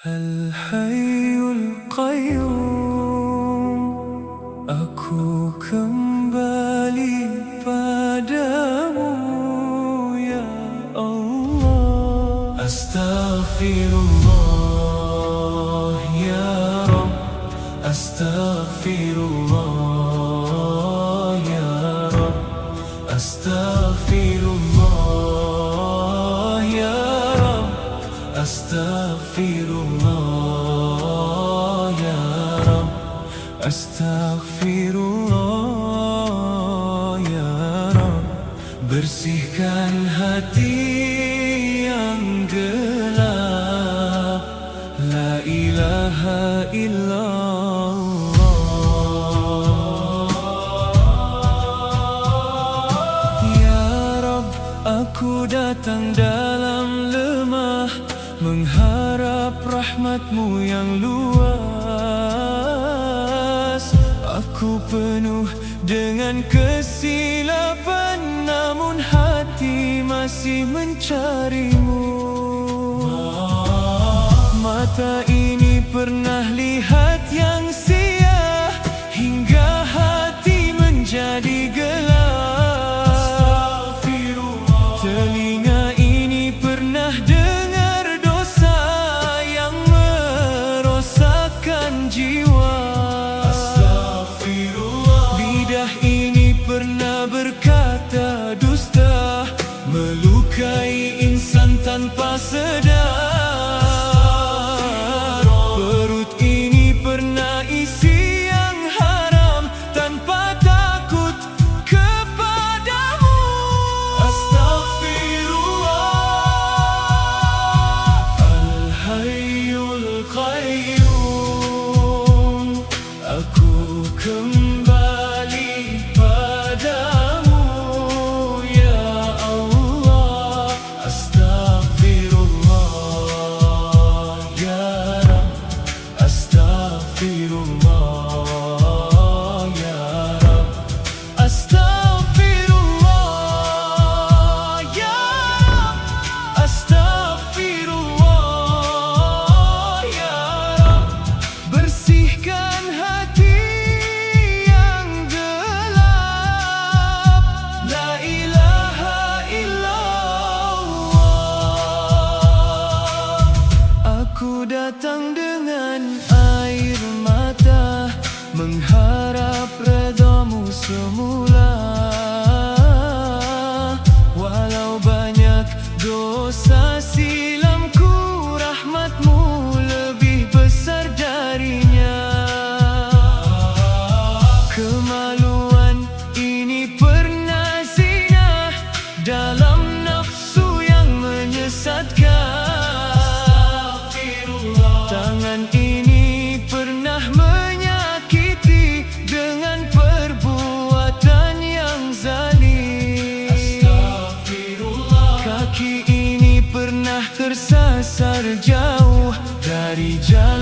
Al-Hayyul Qayyum, aku kembali padamu ya Allah. Astaghfirullah ya Rabb, astaghfirullah ya Rabb, astaghfirullah ya Rabb, astaghfirullah ya Rabb, astaghfirullah ya Rabb. Bersihkan hati yang gelap, la ilaha illallah. Ya Rabb, aku datang dalam lemah, mengharap rahmat-Mu yang luas. Aku penuh dengan kesilapan, namun hati masih mencari-Mu. Mata ini pernah lihat yang sia, hingga hati menjadi gelap. Telinga ini pernah dengar dosa yang merosakkan jiwa. Lidah ini pernah berkata dusta, melukai insan tanpa sedar. Perut ini pernah isi yang haram tanpa takut kepadamu. Astaghfirullah. Al-Hayyul Qayyum, aku kembali padamu ya Allah. Astaghfirullah ya Rabb, astaghfirullah ya Rabb, astaghfirullah ya Rabb, astaghfirullah ya Rabb. Bersihkan hati yang gelap, la ilaha illallah. Aku datang dengan air mata, mengharap redha-Mu semula. Walau banyak dosa silamku, rahmat-Mu lebih besar darinya. Kemaluan ini pernah zina dalam nafsu yang menyesatkan. Tangan ini pernah menyakiti dengan perbuatan yang zalim. Kaki ini pernah tersasar jauh dari jalan